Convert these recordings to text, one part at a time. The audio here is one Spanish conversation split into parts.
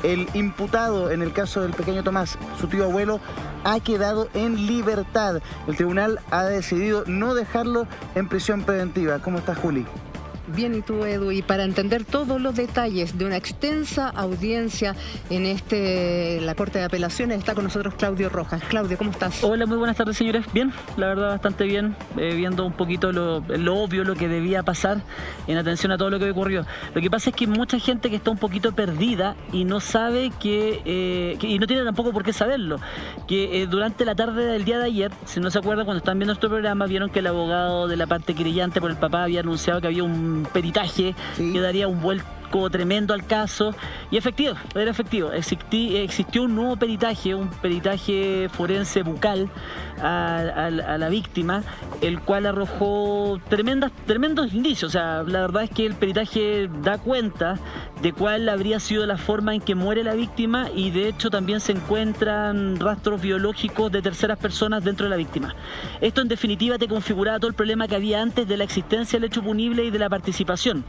El imputado en el caso del pequeño Tomás, su tío abuelo, ha quedado en libertad. El tribunal ha decidido no dejarlo en prisión preventiva. ¿Cómo estás, Juli? Bien, ¿y tú, Edu? Y para entender todos los detalles de una extensa audiencia en la Corte de Apelaciones está con nosotros Claudio Rojas. Claudio, ¿cómo estás? Hola, muy buenas tardes, señores. Bien, la verdad bastante bien, viendo un poquito lo obvio, lo que debía pasar en atención a todo lo que ocurrió. Lo que pasa es que mucha gente que está un poquito perdida y no sabe y no tiene tampoco por qué saberlo, que durante la tarde del día de ayer, si no se acuerdan, cuando están viendo nuestro programa, vieron que el abogado de la parte querellante por el papá había anunciado que había un peritaje que daría un vuelco tremendo al caso, y era efectivo. Existió un nuevo peritaje, un peritaje forense bucal a la víctima, el cual arrojó tremendos indicios. O sea, la verdad es que el peritaje da cuenta de cuál habría sido la forma en que muere la víctima, y de hecho también se encuentran rastros biológicos de terceras personas dentro de la víctima. Esto en definitiva te configuraba todo el problema que había antes de la existencia del hecho punible y de la participación.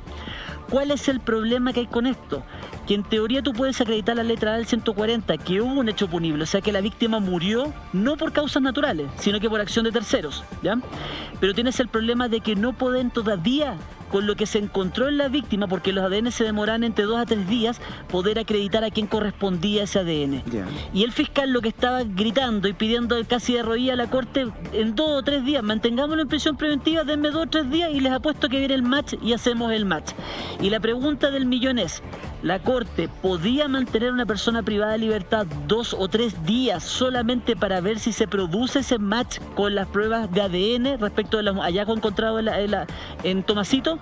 ¿Cuál es el problema que hay con esto? Que en teoría tú puedes acreditar la letra A del 140, que hubo un hecho punible, o sea que la víctima murió no por causas naturales, sino que por acción de terceros, ¿ya? Pero tienes el problema de que no pueden todavía, con lo que se encontró en la víctima, porque los ADN se demoran entre 2 a 3 días, poder acreditar a quién correspondía ese ADN. Yeah. Y el fiscal lo que estaba gritando y pidiendo casi de rodillas a la corte, en 2 o 3 días, mantengámoslo en prisión preventiva, denme 2 o 3 días y les apuesto que viene el match y hacemos el match. Y la pregunta del millón es, ¿la corte podía mantener a una persona privada de libertad 2 o 3 días solamente para ver si se produce ese match con las pruebas de ADN respecto de los hallazgos encontrados en Tomasito?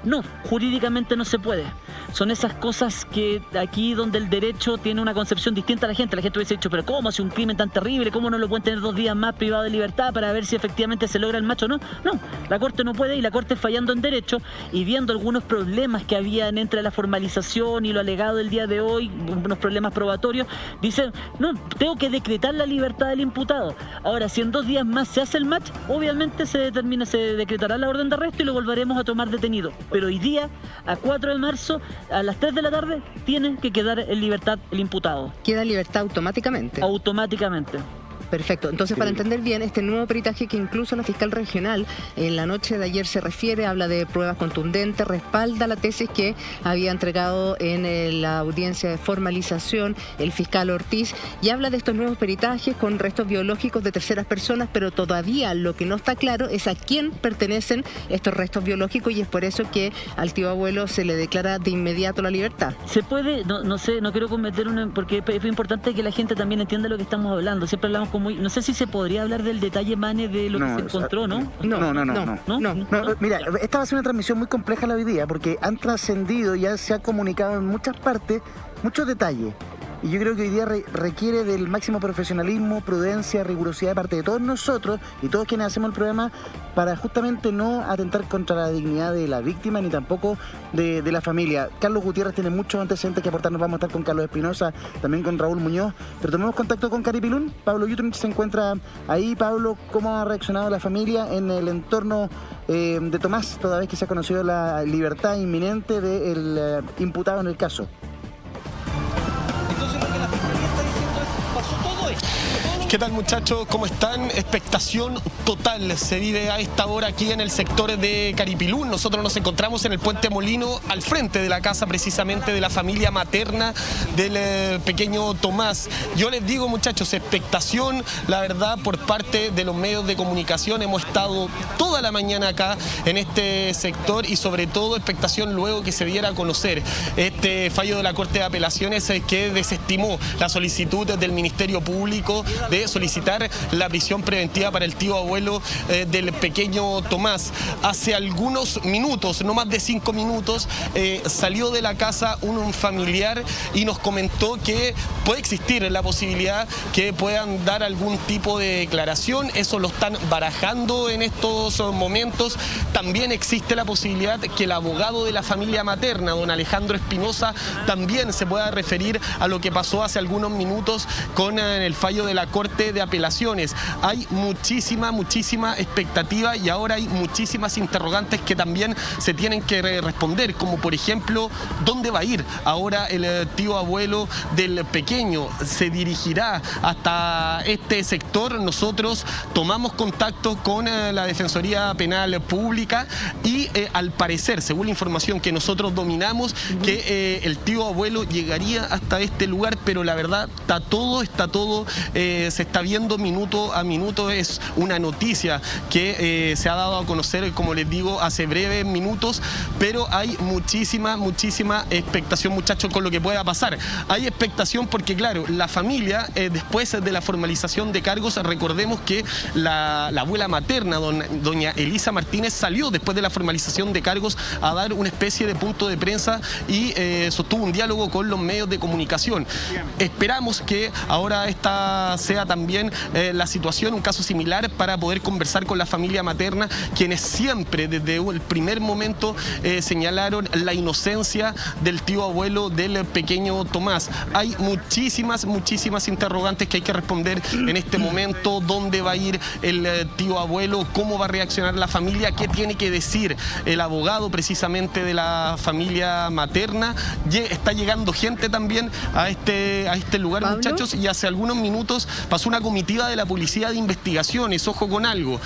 No, jurídicamente no se puede. Son esas cosas que aquí donde el derecho tiene una concepción distinta a la gente. La gente hubiese dicho, pero ¿cómo hace un crimen tan terrible? ¿Cómo no lo pueden tener 2 días más privado de libertad para ver si efectivamente se logra el macho o no? No, la Corte no puede, y la Corte, fallando en derecho y viendo algunos problemas que habían entre la formalización y lo alegado el día de hoy, unos problemas probatorios, dice, no, tengo que decretar la libertad del imputado. Ahora, si en 2 días más se hace el match, obviamente se decretará la orden de arresto y lo volveremos a tomar detenido. Pero hoy día, a 4 de marzo, a las 3 de la tarde, tiene que quedar en libertad el imputado. ¿Queda en libertad automáticamente? Automáticamente. Perfecto. Entonces, para entender bien, este nuevo peritaje que incluso la fiscal regional en la noche de ayer se refiere, habla de pruebas contundentes, respalda la tesis que había entregado en la audiencia de formalización el fiscal Ortiz, y habla de estos nuevos peritajes con restos biológicos de terceras personas, pero todavía lo que no está claro es a quién pertenecen estos restos biológicos, y es por eso que al tío abuelo se le declara de inmediato la libertad. Se puede, no sé, no quiero cometer porque es importante que la gente también entienda lo que estamos hablando. Siempre hablamos como no sé si se podría hablar del detalle, Mane, de lo que se encontró, ¿no? No. Mira, esta va a ser una transmisión muy compleja la hoy día, porque han trascendido, ya se ha comunicado en muchas partes, muchos detalles. Y yo creo que hoy día requiere del máximo profesionalismo, prudencia, rigurosidad de parte de todos nosotros y todos quienes hacemos el programa, para justamente no atentar contra la dignidad de la víctima ni tampoco de la familia. Carlos Gutiérrez tiene muchos antecedentes que aportarnos. Vamos a estar con Carlos Espinosa, también con Raúl Muñoz, pero tomemos contacto con Caripilún. Pablo Yutrich se encuentra ahí. Pablo, ¿cómo ha reaccionado la familia en el entorno de Tomás, toda vez que se ha conocido la libertad inminente del imputado en el caso? ¿Qué tal, muchachos? ¿Cómo están? Expectación total se vive a esta hora aquí en el sector de Caripilún. Nosotros nos encontramos en el Puente Molino, al frente de la casa precisamente de la familia materna del pequeño Tomás. Yo les digo, muchachos, expectación, la verdad, por parte de los medios de comunicación. Hemos estado toda la mañana acá en este sector, y sobre todo expectación luego que se diera a conocer este fallo de la Corte de Apelaciones que desestimó la solicitud del Ministerio Público de solicitar la prisión preventiva para el tío abuelo del pequeño Tomás. Hace algunos minutos, no más de 5 minutos, salió de la casa un familiar y nos comentó que puede existir la posibilidad que puedan dar algún tipo de declaración. Eso lo están barajando en estos momentos. También existe la posibilidad que el abogado de la familia materna, don Alejandro Espinosa, también se pueda referir a lo que pasó hace algunos minutos con el fallo de la Corte Corte de Apelaciones. Hay muchísima expectativa y ahora hay muchísimas interrogantes que también se tienen que responder, como por ejemplo, ¿dónde va a ir ahora el tío abuelo del pequeño? ¿Se dirigirá hasta este sector? Nosotros tomamos contacto con la Defensoría Penal Pública y al parecer, según la información que nosotros dominamos, que el tío abuelo llegaría hasta este lugar, pero la verdad está todo, se está viendo minuto a minuto. Es una noticia que se ha dado a conocer, como les digo, hace breves minutos, pero hay muchísima expectación, muchachos, con lo que pueda pasar. Hay expectación porque, claro, la familia, después de la formalización de cargos, recordemos que la abuela materna, doña Elisa Martínez, salió después de la formalización de cargos a dar una especie de punto de prensa y sostuvo un diálogo con los medios de comunicación. Esperamos que ahora esta sea también la situación, un caso similar, para poder conversar con la familia materna, quienes siempre desde el primer momento señalaron la inocencia del tío abuelo del pequeño Tomás. Hay muchísimas interrogantes que hay que responder en este momento. ¿Dónde va a ir el tío abuelo? ¿Cómo va a reaccionar la familia? ¿Qué tiene que decir el abogado precisamente de la familia materna? Está llegando gente también a este lugar, ¿Pablo? Muchachos, y hace algunos minutos pasó una comitiva de la Policía de Investigaciones. Ojo con algo,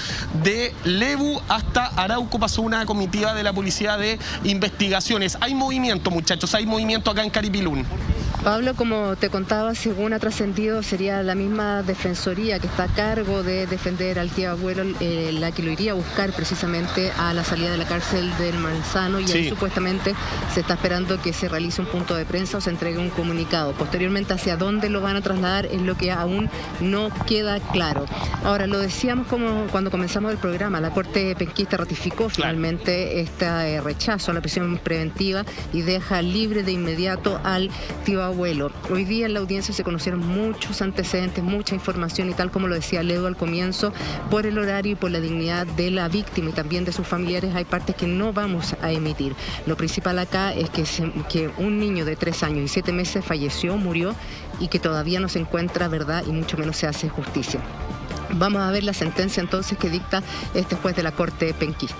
de Lebu hasta Arauco pasó una comitiva de la Policía de Investigaciones. Hay movimiento, muchachos, hay movimiento acá en Caripilún. Pablo, como te contaba, según ha trascendido, sería la misma defensoría que está a cargo de defender al tío abuelo la que lo iría a buscar precisamente a la salida de la cárcel del Manzano, y ahí supuestamente se está esperando que se realice un punto de prensa o se entregue un comunicado. Posteriormente, hacia dónde lo van a trasladar es lo que aún no queda claro. Ahora, lo decíamos como cuando comenzamos el programa, la Corte Penquista ratificó finalmente este rechazo a la prisión preventiva y deja libre de inmediato al tío abuelo. Hoy día en la audiencia se conocieron muchos antecedentes, mucha información, y tal como lo decía Ledo al comienzo, por el horario y por la dignidad de la víctima y también de sus familiares, hay partes que no vamos a emitir. Lo principal acá es que un niño de 3 años y 7 meses falleció, murió, y que todavía no se encuentra verdad y mucho menos se hace justicia. Vamos a ver la sentencia entonces que dicta este juez de la Corte Penquista.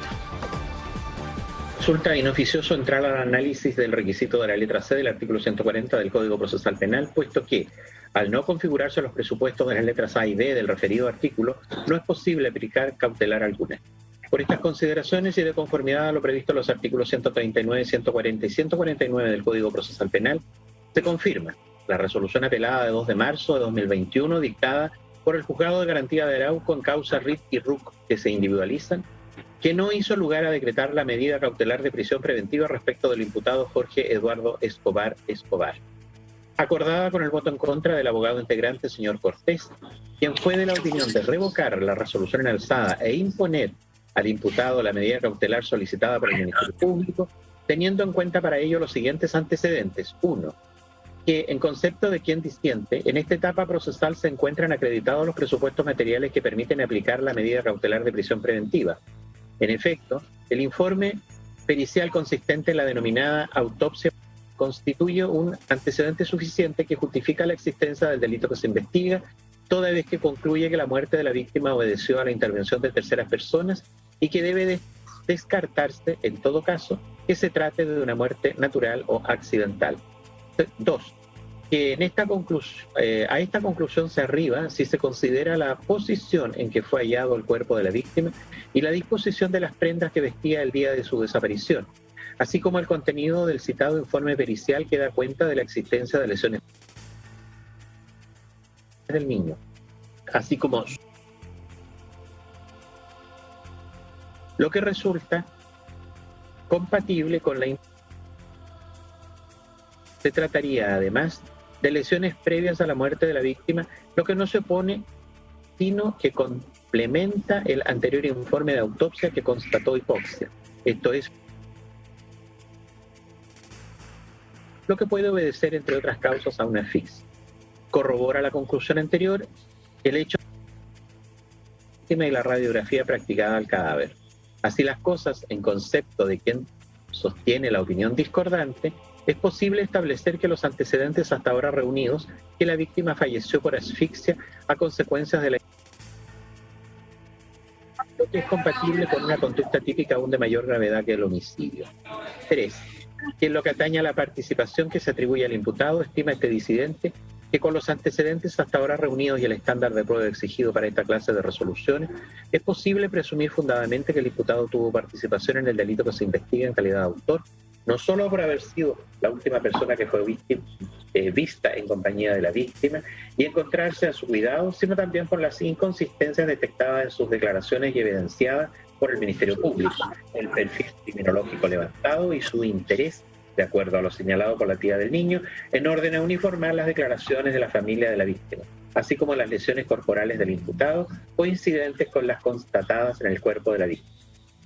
Resulta inoficioso entrar al análisis del requisito de la letra C del artículo 140 del Código Procesal Penal, puesto que, al no configurarse los presupuestos de las letras A y B del referido artículo, no es posible aplicar cautelar alguna. Por estas consideraciones y de conformidad a lo previsto en los artículos 139, 140 y 149 del Código Procesal Penal, se confirma la resolución apelada de 2 de marzo de 2021 dictada por el Juzgado de Garantía de Arauco en causa RIT y RUC que se individualizan, que no hizo lugar a decretar la medida cautelar de prisión preventiva respecto del imputado Jorge Eduardo Escobar, acordada con el voto en contra del abogado integrante señor Cortés, quien fue de la opinión de revocar la resolución en alzada e imponer al imputado la medida cautelar solicitada por el Ministerio Público, teniendo en cuenta para ello los siguientes antecedentes. 1. Que en concepto de quien disiente, en esta etapa procesal se encuentran acreditados los presupuestos materiales que permiten aplicar la medida cautelar de prisión preventiva. En efecto, el informe pericial consistente en la denominada autopsia constituye un antecedente suficiente que justifica la existencia del delito que se investiga, toda vez que concluye que la muerte de la víctima obedeció a la intervención de terceras personas y que debe descartarse, en todo caso, que se trate de una muerte natural o accidental. 2. Que en a esta conclusión se arriba si se considera la posición en que fue hallado el cuerpo de la víctima y la disposición de las prendas que vestía el día de su desaparición, así como el contenido del citado informe pericial que da cuenta de la existencia de lesiones del niño, así como lo que resulta compatible con la. Se trataría además de lesiones previas a la muerte de la víctima, lo que no se opone, sino que complementa el anterior informe de autopsia que constató hipoxia. Esto es lo que puede obedecer, entre otras causas, a una asfixia. Corrobora la conclusión anterior el hecho de la radiografía practicada al cadáver. Así las cosas, en concepto de quien sostiene la opinión discordante, es posible establecer que los antecedentes hasta ahora reunidos, que la víctima falleció por asfixia a consecuencias de la lo que es compatible con una conducta típica aún de mayor gravedad que el homicidio. 3. Que en lo que atañe a la participación que se atribuye al imputado, estima este disidente que con los antecedentes hasta ahora reunidos y el estándar de prueba exigido para esta clase de resoluciones, es posible presumir fundadamente que el imputado tuvo participación en el delito que se investiga en calidad de autor, no solo por haber sido la última persona que fue vista en compañía de la víctima y encontrarse a su cuidado, sino también por las inconsistencias detectadas en sus declaraciones y evidenciadas por el Ministerio Público, el perfil criminológico levantado y su interés, de acuerdo a lo señalado por la tía del niño, en orden a uniformar las declaraciones de la familia de la víctima, así como las lesiones corporales del imputado coincidentes con las constatadas en el cuerpo de la víctima.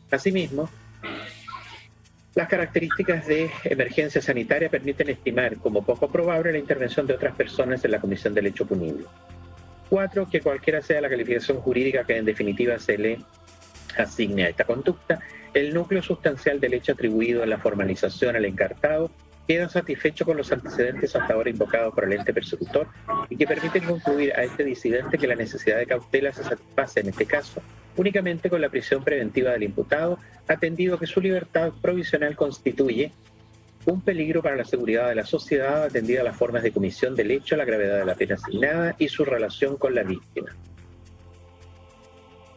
Asimismo, las características de emergencia sanitaria permiten estimar como poco probable la intervención de otras personas en la comisión del hecho punible. 4. Que cualquiera sea la calificación jurídica que en definitiva se le asigne a esta conducta, el núcleo sustancial del hecho atribuido en la formalización al encartado queda satisfecho con los antecedentes hasta ahora invocados por el ente persecutor y que permiten concluir a este disidente que la necesidad de cautela se satisface en este caso únicamente con la prisión preventiva del imputado, atendido que su libertad provisional constituye un peligro para la seguridad de la sociedad, atendida a las formas de comisión del hecho, la gravedad de la pena asignada y su relación con la víctima.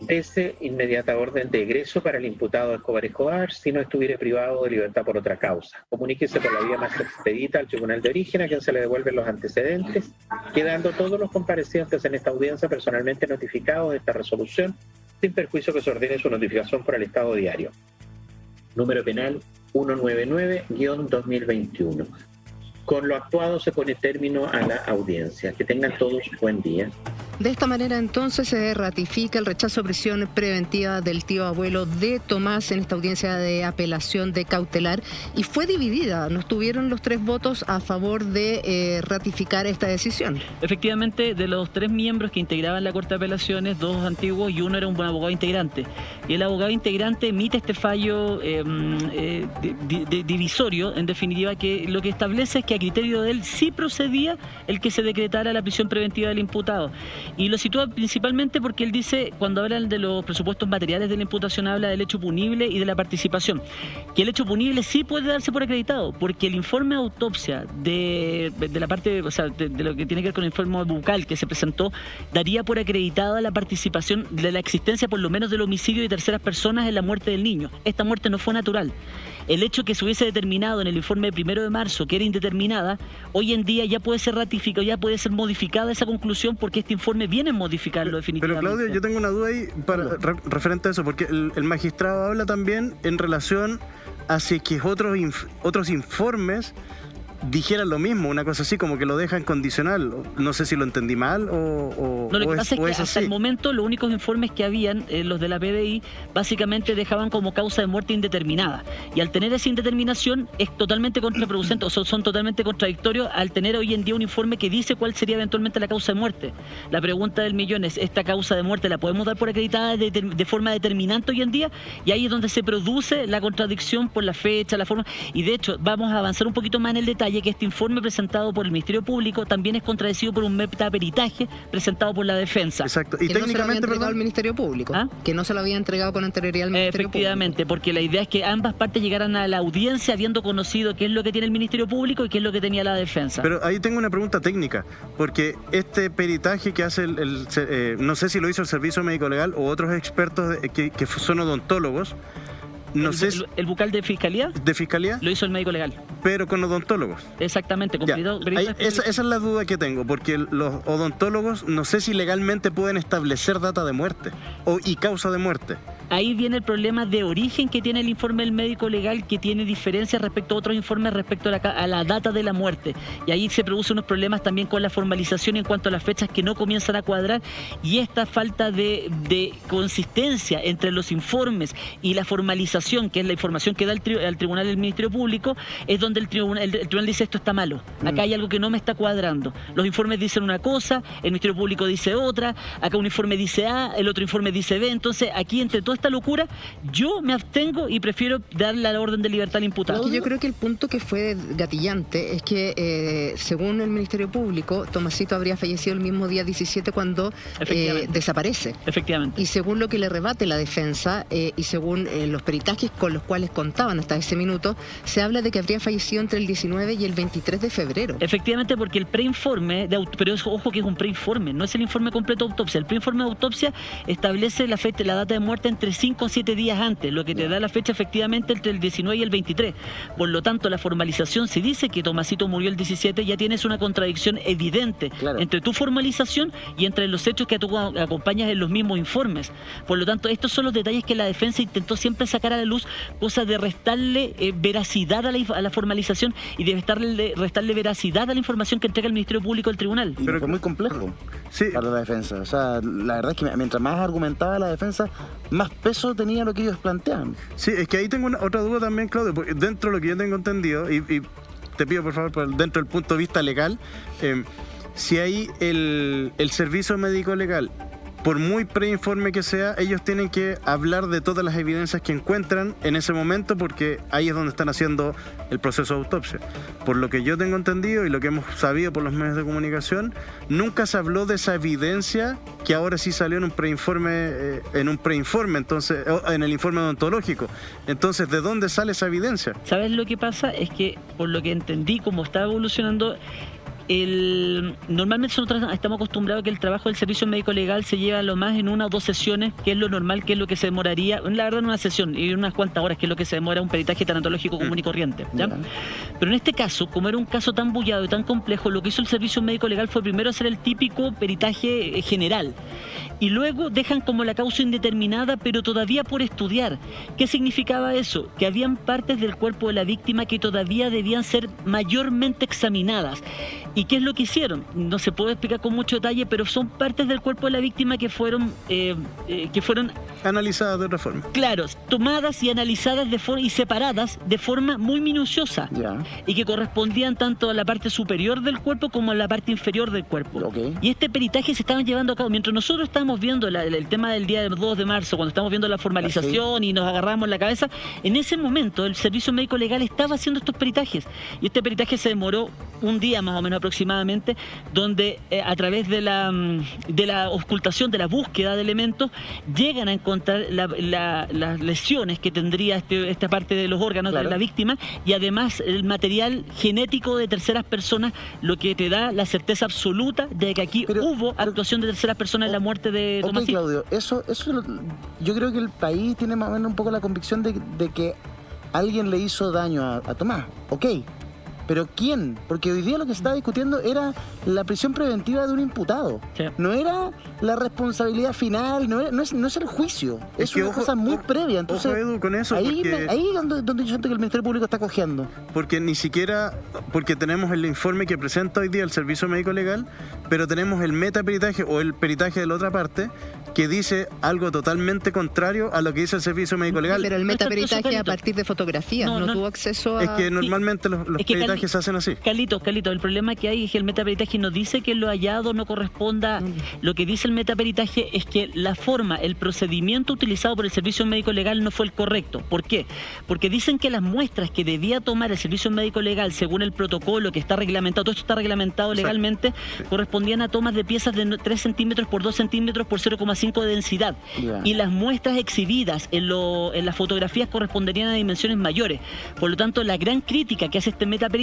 Dese inmediata orden de egreso para el imputado Escobar si no estuviere privado de libertad por otra causa. Comuníquese por la vía más expedita al tribunal de origen a quien se le devuelven los antecedentes, quedando todos los comparecientes en esta audiencia personalmente notificados de esta resolución, sin perjuicio que se ordene su notificación por el Estado Diario. Número penal 199-2021. Con lo actuado se pone término a la audiencia. Que tengan todos buen día. De esta manera entonces se ratifica el rechazo a prisión preventiva del tío abuelo de Tomás en esta audiencia de apelación de cautelar y fue dividida, no estuvieron los 3 votos a favor de ratificar esta decisión. Efectivamente, de los 3 miembros que integraban la Corte de Apelaciones, 2 antiguos y uno era un buen abogado integrante. Y el abogado integrante emite este fallo divisorio, en definitiva, que lo que establece es que a criterio de él sí procedía el que se decretara la prisión preventiva del imputado. Y lo sitúa principalmente porque él dice, cuando hablan de los presupuestos materiales de la imputación, habla del hecho punible y de la participación. Que el hecho punible sí puede darse por acreditado, porque el informe de autopsia de la parte, o sea, de lo que tiene que ver con el informe bucal que se presentó, daría por acreditada la participación de la existencia por lo menos del homicidio de terceras personas en la muerte del niño. Esta muerte no fue natural. El hecho que se hubiese determinado en el informe de 1 de marzo que era indeterminada, hoy en día ya puede ser ratificado, ya puede ser modificada esa conclusión porque este informe viene a modificarlo definitivamente. Pero Claudio, yo tengo una duda ahí referente a eso, porque el magistrado habla también en relación a si es que otros informes dijeran lo mismo, una cosa así, como que lo dejan condicional. No sé si lo entendí mal o no, lo que pasa es que hasta así. El momento los únicos informes que habían, los de la PDI, básicamente dejaban como causa de muerte indeterminada. Y al tener esa indeterminación es totalmente contraproducente, o son totalmente contradictorios al tener hoy en día un informe que dice cuál sería eventualmente la causa de muerte. La pregunta del millón es, ¿esta causa de muerte la podemos dar por acreditada de forma determinante hoy en día? Y ahí es donde se produce la contradicción por la fecha, la forma. Y de hecho, vamos a avanzar un poquito más en el detalle, que este informe presentado por el Ministerio Público también es contradecido por un metaperitaje presentado por la defensa. Exacto. Y técnicamente, no al Ministerio Público. ¿Ah? Que no se lo había entregado con anterioridad al Ministerio Efectivamente, Público. Porque la idea es que ambas partes llegaran a la audiencia habiendo conocido qué es lo que tiene el Ministerio Público y qué es lo que tenía la defensa. Pero ahí tengo una pregunta técnica, porque este peritaje que hace no sé si lo hizo el Servicio Médico Legal o otros expertos que son odontólogos. ¿El bucal de fiscalía? ¿De fiscalía? Lo hizo el médico legal. Pero con odontólogos. Exactamente. Esa es la duda que tengo, porque los odontólogos no sé si legalmente pueden establecer data de muerte y causa de muerte. Ahí viene el problema de origen que tiene el informe del médico legal, que tiene diferencias respecto a otros informes respecto a la data de la muerte. Y ahí se producen unos problemas también con la formalización en cuanto a las fechas que no comienzan a cuadrar, y esta falta de consistencia entre los informes y la formalización, que es la información que da al tribunal del Ministerio Público, es donde el tribunal dice esto está malo, acá hay algo que no me está cuadrando. Los informes dicen una cosa, el Ministerio Público dice otra, acá un informe dice A, el otro informe dice B. Entonces aquí entre todas esta locura, yo me abstengo y prefiero darle la orden de libertad al imputado. Yo creo que el punto que fue gatillante es que, según el Ministerio Público, Tomasito habría fallecido el mismo día 17 cuando desaparece. Efectivamente. Y según lo que le rebate la defensa y según los peritajes con los cuales contaban hasta ese minuto, se habla de que habría fallecido entre el 19 y el 23 de febrero. Efectivamente, porque el preinforme, pero ojo que es un preinforme, no es el informe completo de autopsia. El preinforme de autopsia establece la fecha, la data de muerte entre 5 o 7 días antes, lo que te da la fecha efectivamente entre el 19 y el 23. Por lo tanto, la formalización, si dice que Tomasito murió el 17, ya tienes una contradicción evidente entre tu formalización y entre los hechos que tú acompañas en los mismos informes. Por lo tanto, estos son los detalles que la defensa intentó siempre sacar a la luz, cosa de restarle veracidad a la formalización y de restarle veracidad a la información que entrega el Ministerio Público al tribunal. Pero fue muy complejo para la defensa. O sea, la verdad es que mientras más argumentaba la defensa, más peso tenía lo que ellos planteaban. Sí, es que ahí tengo otra duda también, Claudio, porque dentro de lo que yo tengo entendido, y te pido por favor, dentro del punto de vista legal, si hay el servicio médico legal, por muy preinforme que sea, ellos tienen que hablar de todas las evidencias que encuentran en ese momento, porque ahí es donde están haciendo el proceso de autopsia. Por lo que yo tengo entendido y lo que hemos sabido por los medios de comunicación, nunca se habló de esa evidencia que ahora sí salió en un preinforme, entonces, en el informe odontológico. Entonces, ¿de dónde sale esa evidencia? ¿Sabes lo que pasa? Es que, por lo que entendí, como está evolucionando, normalmente nosotros estamos acostumbrados a que el trabajo del servicio médico legal se lleva lo más en 1 o 2 sesiones, que es lo normal, que es lo que se demoraría, la verdad, en una sesión y en unas cuantas horas, que es lo que se demora un peritaje tanatológico común y corriente, ¿ya? Pero en este caso, como era un caso tan bullado y tan complejo, lo que hizo el servicio médico legal fue primero hacer el típico peritaje general y luego dejan como la causa indeterminada, pero todavía por estudiar. ¿Qué significaba eso? Que habían partes del cuerpo de la víctima que todavía debían ser mayormente examinadas. ¿Y qué es lo que hicieron? No se puede explicar con mucho detalle, pero son partes del cuerpo de la víctima que fueron analizadas de otra forma. Claro, tomadas y analizadas y separadas de forma muy minuciosa. Y que correspondían tanto a la parte superior del cuerpo como a la parte inferior del cuerpo. Y este peritaje se estaban llevando a cabo. Mientras nosotros estábamos viendo el tema del día 2 de marzo, cuando estábamos viendo la formalización y nos agarramos la cabeza, en ese momento el servicio médico legal estaba haciendo estos peritajes. Y este peritaje se demoró un día más o menos aproximadamente, donde a través de la ocultación, de la búsqueda de elementos, llegan a encontrar las lesiones que tendría esta parte de los órganos de la víctima, y además el material genético de terceras personas, lo que te da la certeza absoluta de que aquí hubo actuación de terceras personas en la muerte de Tomasito. Claudio, yo creo que el país tiene más o menos un poco la convicción de que alguien le hizo daño a Tomás. ¿Pero quién? Porque hoy día lo que se estaba discutiendo era la prisión preventiva de un imputado. No era la responsabilidad final, no es el juicio. Es una cosa muy previa. Entonces, ojo, Edu, con eso, ahí es donde yo siento que el Ministerio Público está cojeando. Porque ni siquiera, porque tenemos el informe que presenta hoy día el Servicio Médico Legal, pero tenemos el metaperitaje o el peritaje de la otra parte, que dice algo totalmente contrario a lo que dice el Servicio Médico Legal. Pero el metaperitaje a partir de fotografías, no tuvo acceso a... Es que normalmente los peritajes se hacen así. Carlitos, el problema que hay es que el metaperitaje no dice que lo hallado no corresponda. Lo que dice el metaperitaje es que la forma, el procedimiento utilizado por el Servicio Médico Legal no fue el correcto. ¿Por qué? Porque dicen que las muestras que debía tomar el Servicio Médico Legal según el protocolo que está reglamentado, todo esto está reglamentado legalmente, correspondían a tomas de piezas de 3 centímetros por 2 centímetros por 0,5 de densidad. Y las muestras exhibidas en las fotografías corresponderían a dimensiones mayores. Por lo tanto, la gran crítica que hace este metaperitaje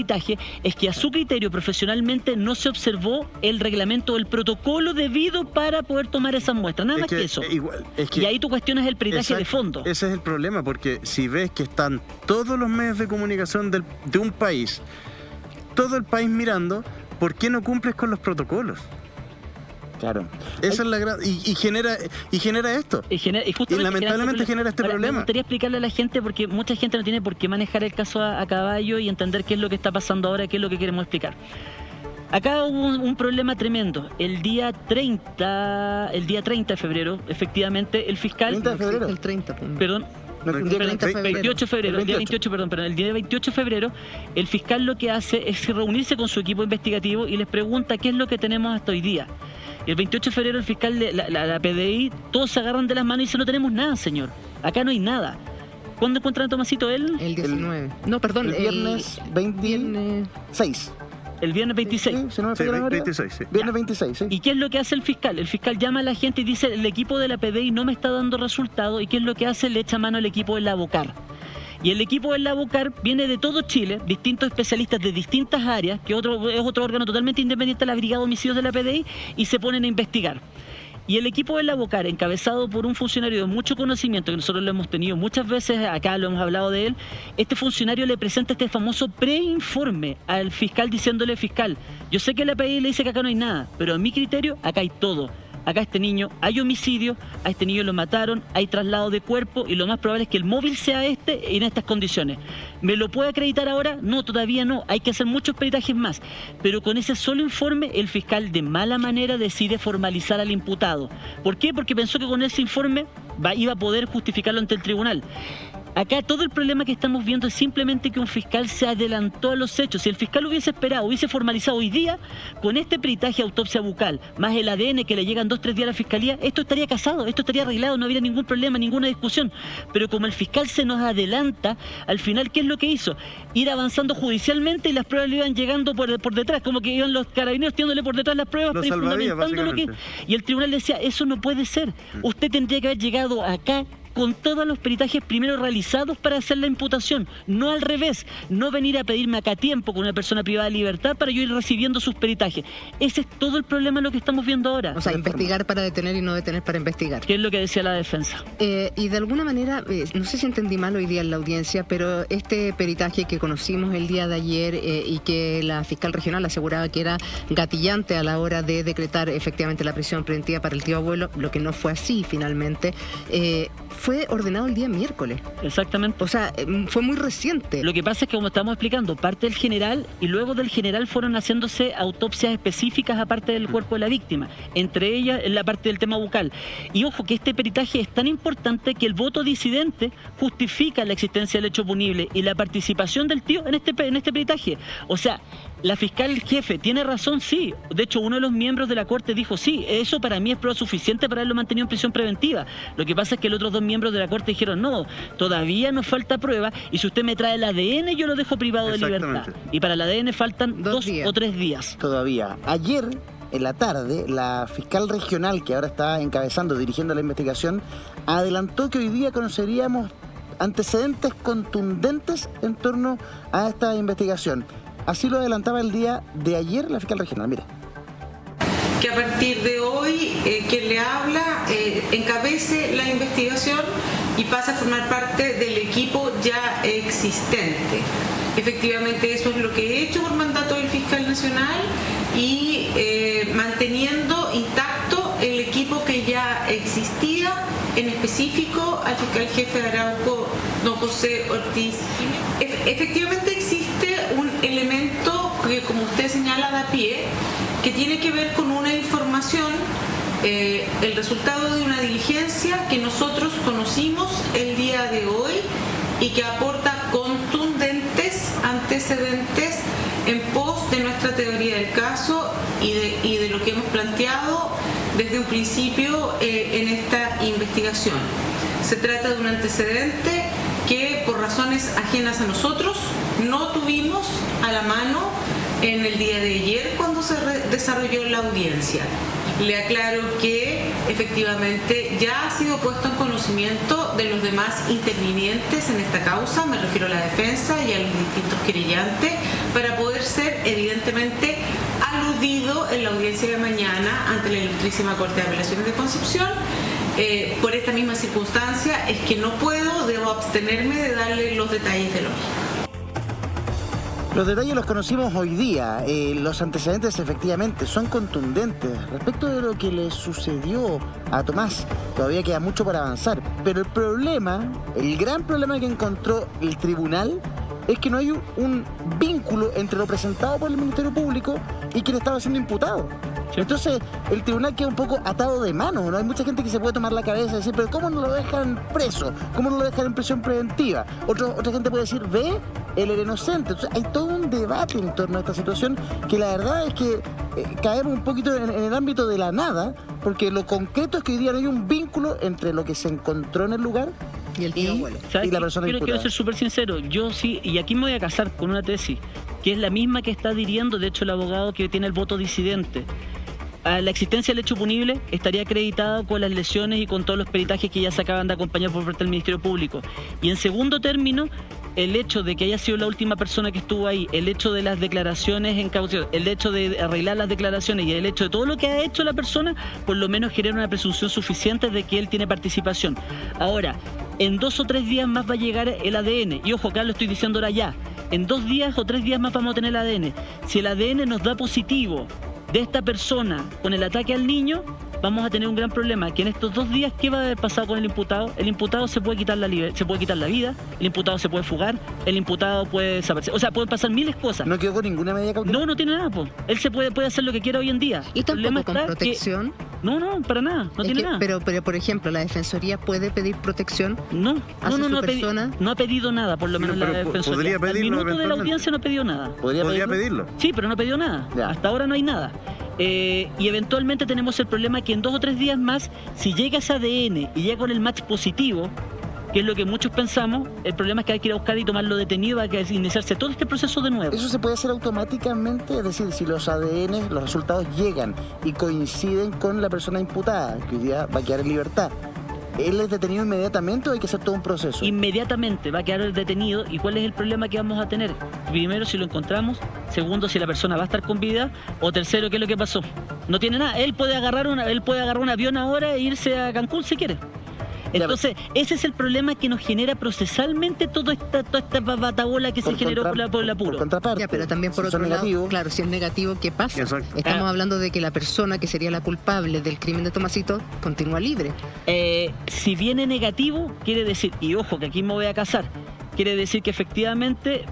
es que a su criterio profesionalmente no se observó el reglamento o el protocolo debido para poder tomar esas muestras, nada más que eso. Y ahí tu cuestión es el peritaje de fondo. Ese es el problema, porque si ves que están todos los medios de comunicación de un país, todo el país mirando, ¿por qué no cumples con los protocolos? Claro. Esa es la gran... Y genera esto. Y lamentablemente genera este problema. Me gustaría explicarle a la gente, porque mucha gente no tiene por qué manejar el caso a caballo y entender qué es lo que está pasando ahora, qué es lo que queremos explicar. Acá hubo un problema tremendo. El día 30 de febrero, efectivamente, el fiscal... ¿30 de febrero? El 30. Perdón. El 28 de febrero, el día 28, perdón, el día 28 de febrero, el fiscal lo que hace es reunirse con su equipo investigativo y les pregunta qué es lo que tenemos hasta hoy día. Y el 28 de febrero el fiscal, la PDI, todos se agarran de las manos y dicen: no tenemos nada, señor. Acá no hay nada. ¿Cuándo encuentran a Tomasito él? El 19. No, perdón. El viernes 26. El viernes 26. Sí, si no me falla la memoria. 26, sí. Viernes 26, sí. ¿Y qué es lo que hace el fiscal? El fiscal llama a la gente y dice, el equipo de la PDI no me está dando resultado. ¿Y qué es lo que hace? Le echa mano al equipo de la Bocar. Y el equipo de la Bocar viene de todo Chile, distintos especialistas de distintas áreas, que es otro órgano totalmente independiente de la Brigada de Homicidios de la PDI, y se ponen a investigar. Y el equipo de la Bocar, encabezado por un funcionario de mucho conocimiento, que nosotros lo hemos tenido muchas veces, acá lo hemos hablado de él, este funcionario le presenta este famoso preinforme al fiscal diciéndole, fiscal, yo sé que la PDI le dice que acá no hay nada, pero a mi criterio acá hay todo. Acá este niño, hay homicidio, a este niño lo mataron, hay traslado de cuerpo y lo más probable es que el móvil sea este en estas condiciones. ¿Me lo puede acreditar ahora? No, todavía no. Hay que hacer muchos peritajes más. Pero con ese solo informe, el fiscal de mala manera decide formalizar al imputado. ¿Por qué? Porque pensó que con ese informe iba a poder justificarlo ante el tribunal. Acá todo el problema que estamos viendo es simplemente que un fiscal se adelantó a los hechos. Si el fiscal hubiese esperado, hubiese formalizado hoy día, con este peritaje autopsia bucal, más el ADN que le llegan 2-3 días a la fiscalía, esto estaría casado, esto estaría arreglado, no habría ningún problema, ninguna discusión. Pero como el fiscal se nos adelanta, al final, ¿qué es lo que hizo? Ir avanzando judicialmente y las pruebas le iban llegando por detrás, como que iban los carabineros tirándole por detrás las pruebas, Los fundamentando lo que... Y el tribunal decía, eso no puede ser. Usted tendría que haber llegado acá con todos los peritajes primero realizados para hacer la imputación, no al revés, no venir a pedirme acá tiempo con una persona privada de libertad para yo ir recibiendo sus peritajes. Ese es todo el problema de lo que estamos viendo ahora. O sea, investigar para detener y no detener para investigar. ¿Qué es lo que decía la defensa? Y de alguna manera, no sé si entendí mal hoy día en la audiencia, pero este peritaje que conocimos el día de ayer y que la fiscal regional aseguraba que era gatillante a la hora de decretar efectivamente la prisión preventiva para el tío abuelo, lo que no fue así finalmente, fue ordenado el día miércoles. Exactamente. O sea, fue muy reciente. Lo que pasa es que, como estamos explicando, parte del general y luego del general fueron haciéndose autopsias específicas aparte del cuerpo de la víctima, entre ellas en la parte del tema bucal. Y ojo que este peritaje es tan importante que el voto disidente justifica la existencia del hecho punible y la participación del tío en este peritaje. O sea, la fiscal jefe tiene razón, sí. De hecho, uno de los miembros de la corte dijo, sí, eso para mí es prueba suficiente para haberlo mantenido en prisión preventiva. Lo que pasa es que los otros dos miembros de la corte dijeron, no, todavía nos falta prueba y si usted me trae el ADN yo lo dejo privado de libertad. Y para el ADN faltan 2 o 3 días. Todavía. Ayer, en la tarde, la fiscal regional, que ahora está encabezando, dirigiendo la investigación, adelantó que hoy día conoceríamos antecedentes contundentes en torno a esta investigación. Así lo adelantaba el día de ayer la fiscal regional. Mire. Que a partir de hoy quien le habla encabece la investigación y pasa a formar parte del equipo ya existente. Efectivamente eso es lo que he hecho por mandato del fiscal nacional y manteniendo intacto el equipo que ya existía, en específico al fiscal jefe de Arauco, don José Ortiz. Efectivamente existe un elemento que, como usted señala, da pie, que tiene que ver con una información, el resultado de una diligencia que nosotros conocimos el día de hoy y que aporta contundentes antecedentes en pos de nuestra teoría del caso y de lo que hemos planteado desde un principio en esta investigación. Se trata de un antecedente que por razones ajenas a nosotros no tuvimos a la mano en el día de ayer cuando se desarrolló la audiencia. Le aclaro que efectivamente ya ha sido puesto en conocimiento de los demás intervinientes en esta causa, me refiero a la defensa y a los distintos querellantes, para poder ser evidentemente aludido en la audiencia de mañana ante la Ilustrísima Corte de Apelaciones de Concepción. Por esta misma circunstancia es que debo abstenerme de darle los detalles de lo mismo. Los detalles los conocimos hoy día. Los antecedentes efectivamente son contundentes. Respecto de lo que le sucedió a Tomás, todavía queda mucho para avanzar. Pero el gran problema que encontró el tribunal es que no hay un vínculo entre lo presentado por el Ministerio Público y quien estaba siendo imputado. Entonces, el tribunal queda un poco atado de manos, ¿no? Hay mucha gente que se puede tomar la cabeza y decir, pero ¿cómo no lo dejan preso? ¿Cómo no lo dejan en prisión preventiva? Otra gente puede decir, ve, él era inocente. Entonces, hay todo un debate en torno a esta situación que la verdad es que caemos un poquito en el ámbito de la nada, porque lo concreto es que hoy día no hay un vínculo entre lo que se encontró en el lugar Y el tío abuelo. ¿Sabes Y la qué? persona Quiero imputada. ser súper sincero. Yo sí, y aquí me voy a casar con una tesis, que es la misma que está dirigiendo, de hecho, el abogado que tiene el voto disidente. La existencia del hecho punible estaría acreditada con las lesiones y con todos los peritajes que ya se acaban de acompañar por parte del Ministerio Público. Y en segundo término, el hecho de que haya sido la última persona que estuvo ahí, el hecho de las declaraciones en caución, el hecho de arreglar las declaraciones y el hecho de todo lo que ha hecho la persona, por lo menos genera una presunción suficiente de que él tiene participación. Ahora, en 2 o 3 días más va a llegar el ADN. Y ojo, acá lo estoy diciendo ahora ya. En 2 días o 3 días más vamos a tener el ADN. Si el ADN nos da positivo de esta persona con el ataque al niño, vamos a tener un gran problema, que en estos 2 días, ¿qué va a haber pasado con el imputado? El imputado se puede quitar la vida, el imputado se puede fugar, el imputado puede desaparecer. O sea, pueden pasar miles de cosas. ¿No quedó con ninguna medida cautelar? No tiene nada, po. Él se puede hacer lo que quiera hoy en día. ¿Y El problema tampoco con está que- protección? No, para nada, no Es tiene que- nada. Pero, por ejemplo, ¿la Defensoría puede pedir protección? No ¿Hace su ha persona? no ha pedido nada, por lo menos Pero la defensoría. podría Al pedirlo minuto de la eventualmente. audiencia no ha pedido nada. ¿Podría pedirlo? Sí, pero no ha pedido nada. Ya. Hasta ahora no hay nada. Y eventualmente tenemos el problema que en 2 o 3 días más, si llega ese ADN y llega con el match positivo, que es lo que muchos pensamos, el problema es que hay que ir a buscar y tomarlo detenido para que iniciarse todo este proceso de nuevo. ¿Eso se puede hacer automáticamente? Es decir, si los ADN, los resultados llegan y coinciden con la persona imputada, que hoy día va a quedar en libertad, ¿él es detenido inmediatamente o hay que hacer todo un proceso? Inmediatamente va a quedar detenido. ¿Y cuál es el problema que vamos a tener? Primero, si lo encontramos. Segundo, si la persona va a estar con vida. O tercero, ¿qué es lo que pasó? No tiene nada. Él puede agarrar un avión ahora e irse a Cancún si quiere. Entonces, ese es el problema que nos genera procesalmente toda esta batabola que se generó por el apuro. Por contraparte, Ya, pero también por si son otro lado, negativos, claro, si es negativo, ¿qué pasa? Exacto. Estamos hablando de que la persona que sería la culpable del crimen de Tomasito continúa libre. Si viene negativo, quiere decir, y ojo que aquí me voy a casar, quiere decir que efectivamente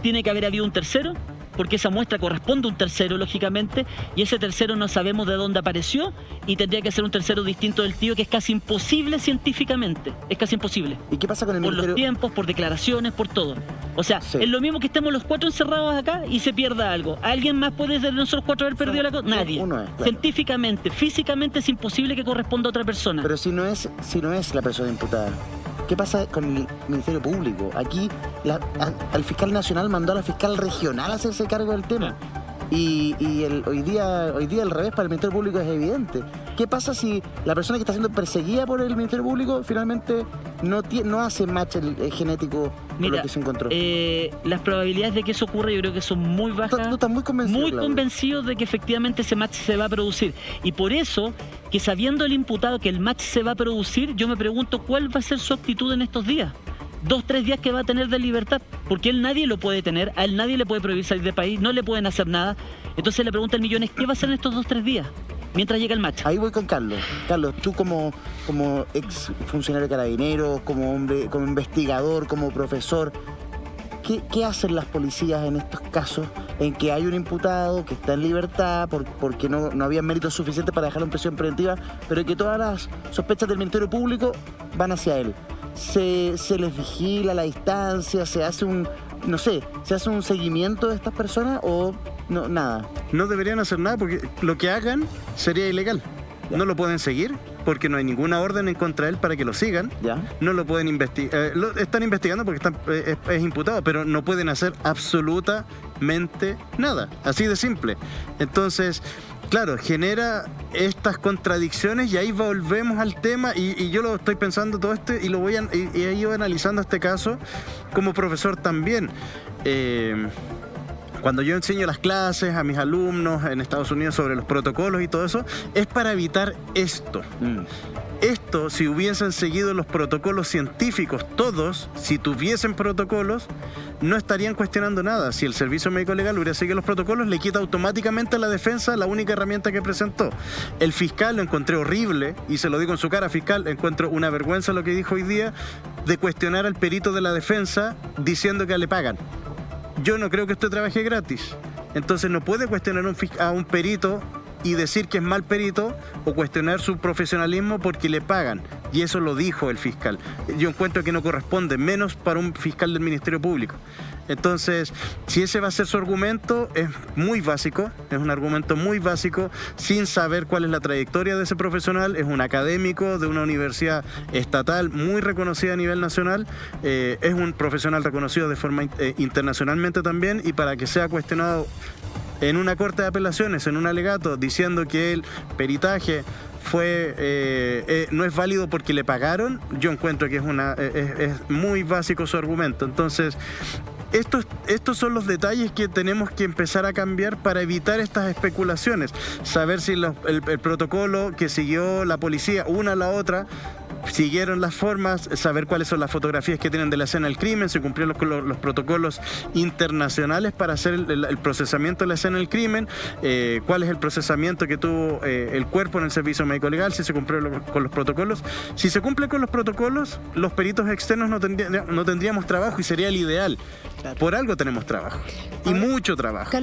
tiene que haber habido un tercero, porque esa muestra corresponde a un tercero, lógicamente, y ese tercero no sabemos de dónde apareció, y tendría que ser un tercero distinto del tío, que es casi imposible científicamente, es casi imposible. ¿y qué pasa con el Por los Ministerio? tiempos, por declaraciones, por todo. O sea, Sí. es lo mismo que estemos los 4 encerrados acá y se pierda algo. ¿Alguien más puede de nosotros 4 haber perdido la cosa? Nadie. Uno es, claro. Científicamente, físicamente es imposible que corresponda a otra persona. Pero si no es la persona imputada, ¿qué pasa con el Ministerio Público? Aquí al fiscal nacional mandó a la fiscal regional a hacerse cargo del tema. Y hoy día al revés para el Ministerio Público es evidente. ¿Qué pasa si la persona que está siendo perseguida por el Ministerio Público finalmente no hace match el genético con lo que se encontró? Las probabilidades de que eso ocurra yo creo que son muy bajas. Tú estás muy convencido, Muy Claudio. convencido de que efectivamente ese match se va a producir. Y por eso, que sabiendo el imputado que el match se va a producir, yo me pregunto cuál va a ser su actitud en estos días. 2, 3 días que va a tener de libertad, porque él nadie lo puede tener, a él nadie le puede prohibir salir del país, no le pueden hacer nada. Entonces la pregunta del millón es, ¿qué va a hacer en estos 2, 3 días? Mientras llega el match. Ahí voy con Carlos. Carlos, tú como ex funcionario de Carabineros, como hombre, como investigador, como profesor, ¿qué hacen las policías en estos casos en que hay un imputado que está en libertad porque no había méritos suficientes para dejarlo en prisión preventiva, pero que todas las sospechas del Ministerio Público van hacia él? Se les vigila a la distancia, se hace un seguimiento de estas personas o no, nada? No deberían hacer nada porque lo que hagan sería ilegal. No lo pueden seguir porque no hay ninguna orden en contra de él para que lo sigan. ¿Ya? No lo pueden investigar. Lo están investigando porque es imputado, pero no pueden hacer absolutamente nada. Así de simple. Entonces, claro, genera estas contradicciones y ahí volvemos al tema y yo lo estoy pensando todo y ahí voy analizando este caso como profesor también. Cuando yo enseño las clases a mis alumnos en Estados Unidos sobre los protocolos y todo eso, es para evitar esto. Esto, si hubiesen seguido los protocolos científicos, todos, si tuviesen protocolos, no estarían cuestionando nada. Si el Servicio Médico Legal hubiera seguido los protocolos, le quita automáticamente a la defensa la única herramienta que presentó. El fiscal lo encontré horrible, y se lo digo en su cara, fiscal, encuentro una vergüenza lo que dijo hoy día, de cuestionar al perito de la defensa diciendo que le pagan. Yo no creo que usted trabaje gratis. Entonces no puede cuestionar a un perito y decir que es mal perito o cuestionar su profesionalismo porque le pagan. y eso lo dijo el fiscal. Yo encuentro que no corresponde, menos para un fiscal del Ministerio Público. Entonces, si ese va a ser su argumento, es muy básico, es un argumento muy básico, sin saber cuál es la trayectoria de ese profesional. Es un académico de una universidad estatal muy reconocida a nivel nacional, es un profesional reconocido de forma internacionalmente también, y para que sea cuestionado en una corte de apelaciones, en un alegato, diciendo que el peritaje no es válido porque le pagaron, yo encuentro que es muy básico su argumento. Entonces, estos son los detalles que tenemos que empezar a cambiar para evitar estas especulaciones. Saber si el protocolo que siguió la policía, una a la otra, siguieron las formas, saber cuáles son las fotografías que tienen de la escena del crimen, si cumplieron los protocolos internacionales para hacer el procesamiento de la escena del crimen, cuál es el procesamiento que tuvo el cuerpo en el servicio médico legal, si se cumplió con los protocolos. Si se cumple con los protocolos, los peritos externos no tendríamos trabajo, y sería el ideal. Por algo tenemos trabajo, y mucho trabajo.